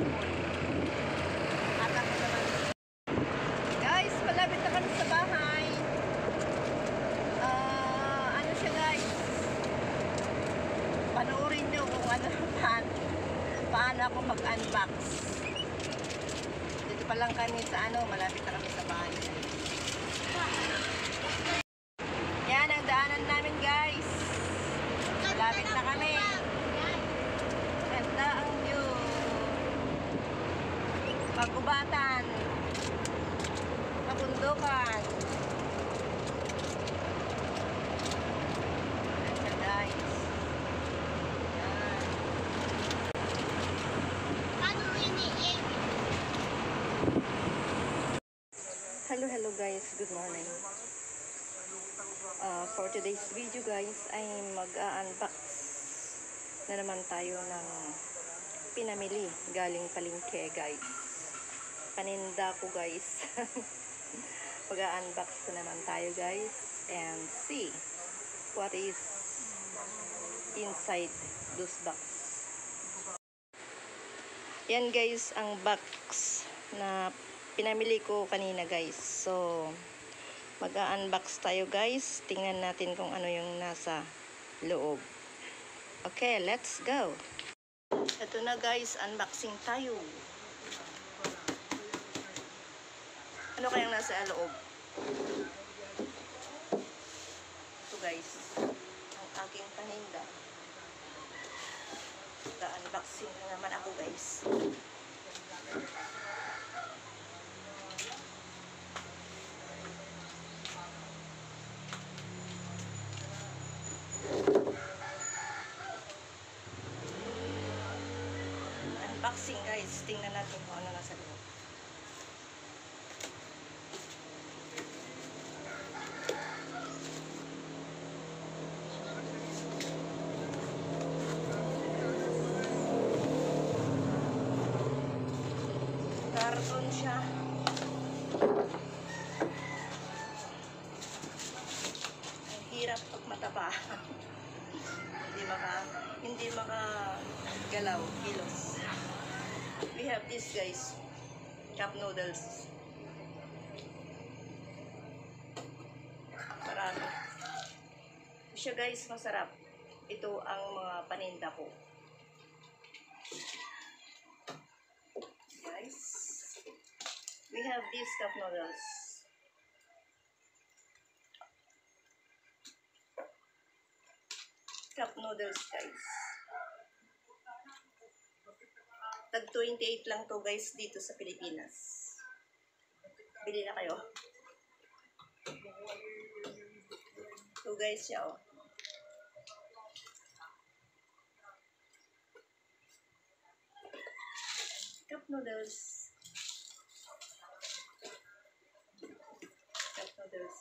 cellphone. At ako naman. Guys, malapit na kami sa bahay. Ano siya guys? Panoorin nyo kung ano paano ako mag-unbox. Dito pa lang kami sa malapit na kami sa bahay. Yan ang daanan namin guys. Malapit na kami. Ganda ang view. Pagubatan. Kabundukan. Ganda guys. Hello guys, good morning. For today's video guys ay mag-unbox na naman tayo ng pinamili galing palengke guys. Paninda ko guys. Mag-unbox na naman tayo guys and see what is inside those box. Yan guys ang box na pinamili ko kanina guys. So mag-unbox tayo guys. Tingnan natin kung ano yung nasa loob. Okay, let's go. Ito na guys, unboxing tayo. Ano kayang nasa loob? Ito guys, ang aking paninda. Mag-unboxing na naman ako guys. Unboxing guys, tingnan natin kung ano nasa loob. Karton siya. Ang hirap pag mataba. hindi makagalaw, kilos. We have this guys, cup noodles. Marami. Ito siya guys, masarap. Ito ang mga paninda ko. Guys, we have this cup noodles. Cup noodles guys. Tag 28 lang to guys dito sa Pilipinas. Bili na kayo. Ito guys siya oh. Cup noodles. Cup noodles.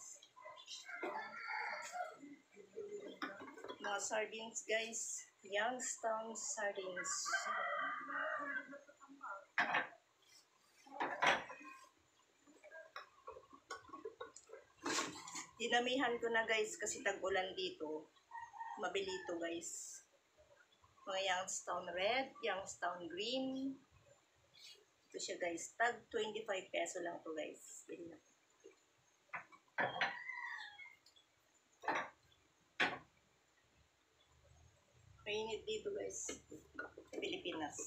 Mga sardines guys. Youngstown sardines. Dinamihan ko na guys kasi tag-ulan dito. Mabili ito guys. Mga Youngstown red, Youngstown green. Ito siya guys. Tag 25 peso lang to guys. Bili na. Mainit dito guys. Pilipinas.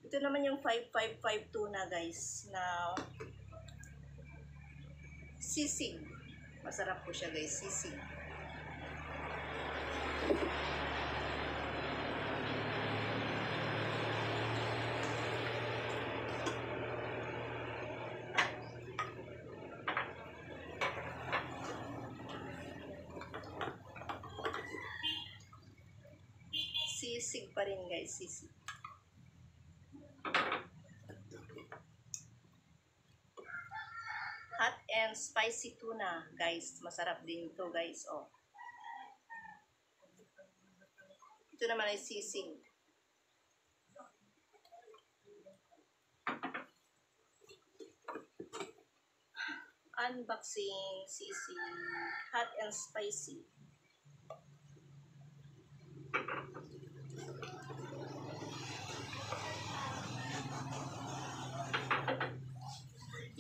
Ito naman yung 5552 na guys. Na sisig. Masarap po siya guys. Sisig. Sisig pa rin guys, sisig. Hot and spicy tuna guys, masarap din to guys, oh. Ito naman ay sisig. Unboxing sisig, hot and spicy.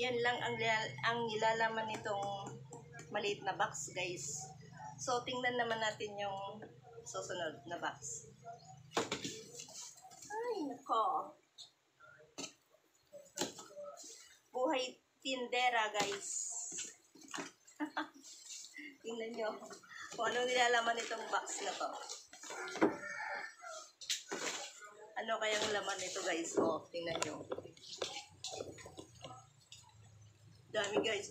Yan lang ang nilalaman nitong maliit na box, guys. So, tingnan naman natin yung susunod na box. Ay, nako. Buhay tindera, guys. Tingnan nyo kung ano nilalaman nitong box na to. Ano kayang laman nito, guys? Oh, tingnan nyo. Dami, guys.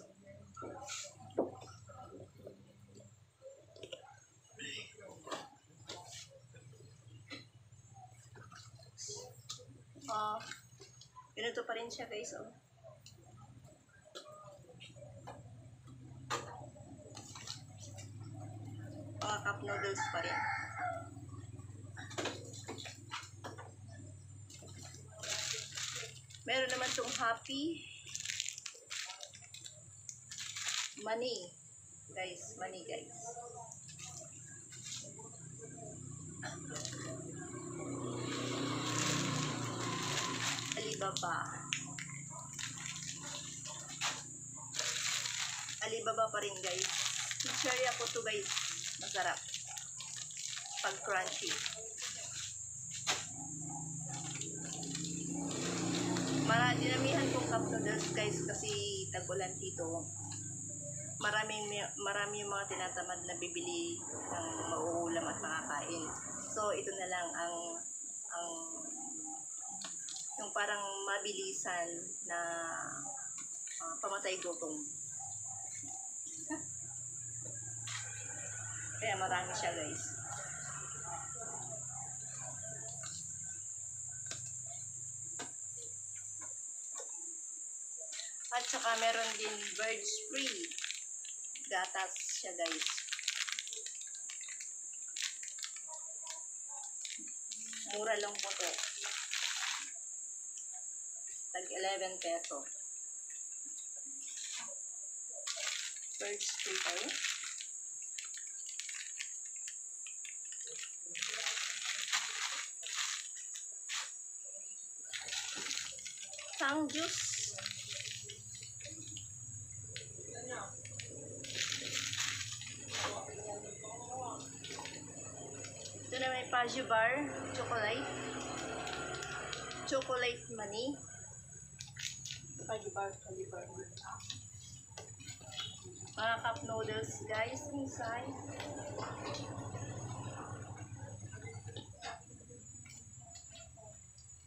Ganito pa rin siya, guys. Oh. Mga cup noodles pa rin. Meron naman itong Happy Money. Guys, money, guys. Alibaba. Alibaba pa rin, guys. Cherry ako to, guys. Masarap. Pag crunchy. Dinamihan kong cup noodles, guys, kasi tag-ulan dito. Marami yung mga tinatamad na bibili ng mauulam at makakain. So, ito na lang ang yung parang mabilisan na pamatay gutom. Kaya marami siya, guys. At saka meron din birds free. Gatas siya, guys. Mura lang po to. Tag 11 peso. Birds free tayo. Tang juice. Ito na may Paju Bar, chocolate. Chocolate money. Paju Bar. Mga cup noodles, guys, inside.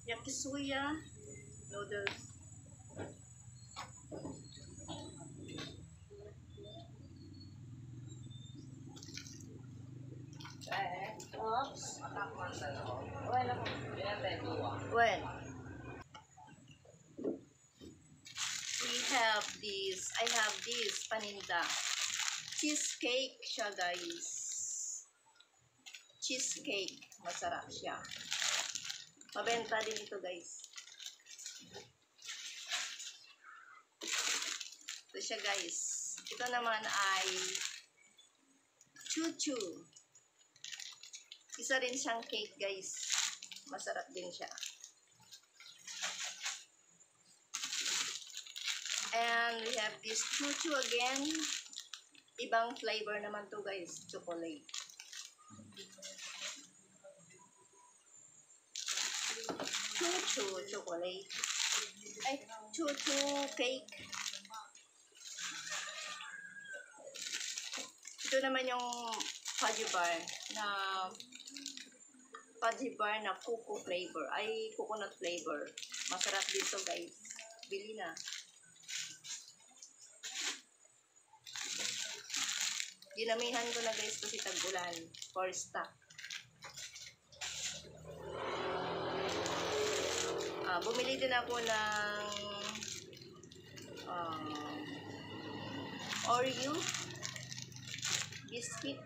Yakisuya noodles. Oops. Well, we have this. I have this paninda. Cheesecake siya, guys. Cheesecake. Masarap siya. Mabenta din ito, guys. Ito siya, guys. Ito naman ay chuchu. Isa rin siyang cake, guys. Masarap din siya. And we have this chuchu again. Ibang flavor naman to, guys. Chocolate. Chuchu chocolate. Ay, chuchu cake. Ito naman yung Paju Bar na coco flavor. Ay, coconut flavor. Masarap dito, guys. Bili na. Dinamihan ko na, guys, kasi tag-ulan. For stock. Bumili din ako ng Oreo biscuit.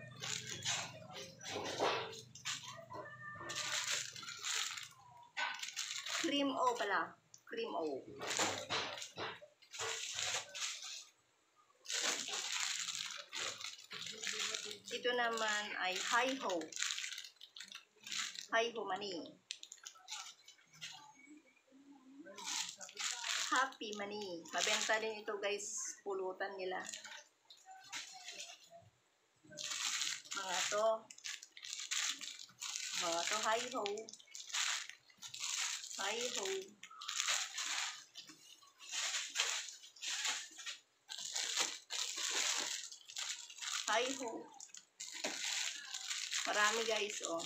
Cream O pala. Cream O. Ito naman ay Hi-Ho. Hi-Ho Money. Happy Money. Mabenta din ito guys, pulutan nila. Mga to, hi-ho. Hi-ho. Hi-ho. Marami guys, oh.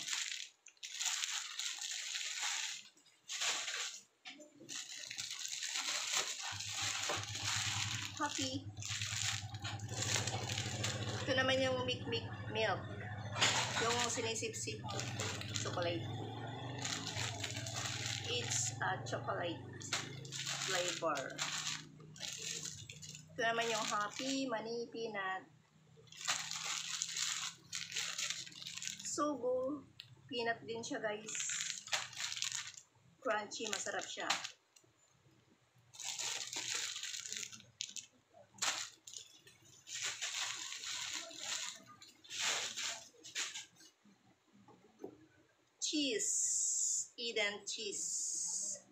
Happy. Ito naman yung milk. Yung sinisip-sip chocolate. It's a chocolate flavor. Ito naman yung Happy Money Peanut. So good. Peanut din siya guys. Crunchy, masarap siya. Cheese. Eden cheese.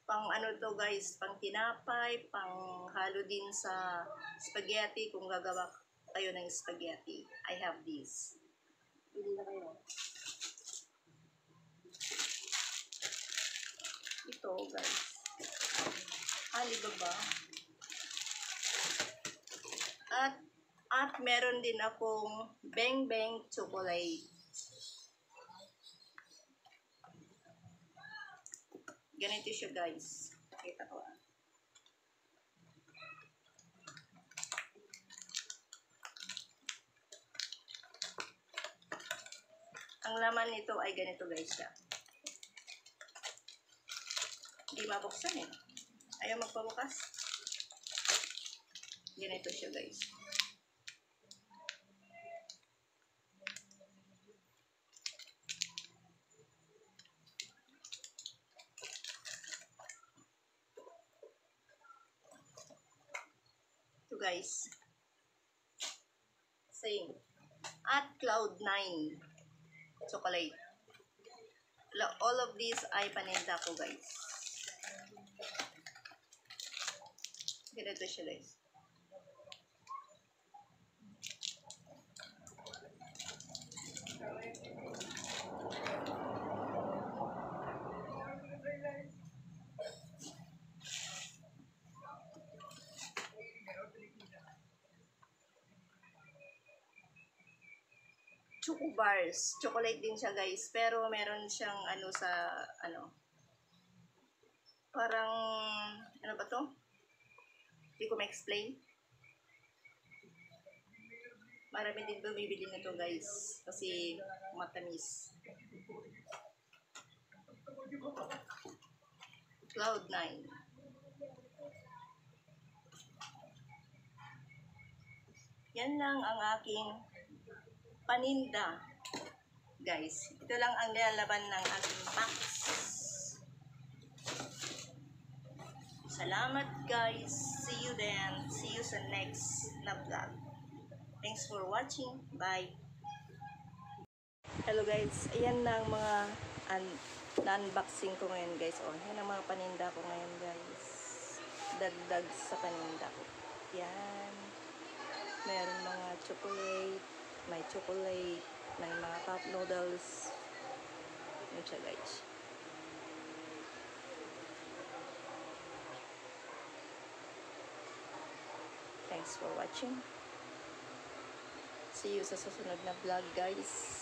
Pang ano to guys, pang tinapay, pang halo din sa spaghetti kung gagawa kayo ng spaghetti. I have this. Bili na kayo. Ito guys. Alibaba. At meron din akong Bang Bang chocolate. Ganito siya guys. Kita ko. Ang laman nito ay ganito guys siya. Hindi mabuksan eh. Ayaw magpabukas. Ganito siya guys. Ito guys. Same. At Cloud9 chocolate. All of these ay paninda ko guys. Ganito siya guys. Choco bars. Chocolate din siya guys. Pero meron siyang ano sa ano. Parang ano ba to? Hindi ko ma-explain. Marami din bumibili nito guys. Kasi matamis. Cloud9. Yan lang ang aking paninda. Guys, ito lang ang nilalaban ng aking box. Salamat guys. See you then. See you sa next na vlog. Thanks for watching. Bye. Hello guys. Ayan na ang mga unboxing ko ngayon guys. Oh, yan ang mga paninda ko ngayon guys. Dagdag sa paninda ko. Yan. Meron mga chocolate. May chocolate. May mga cup noodles. Yan siya guys. Thanks for watching. See you sa susunod na vlog guys.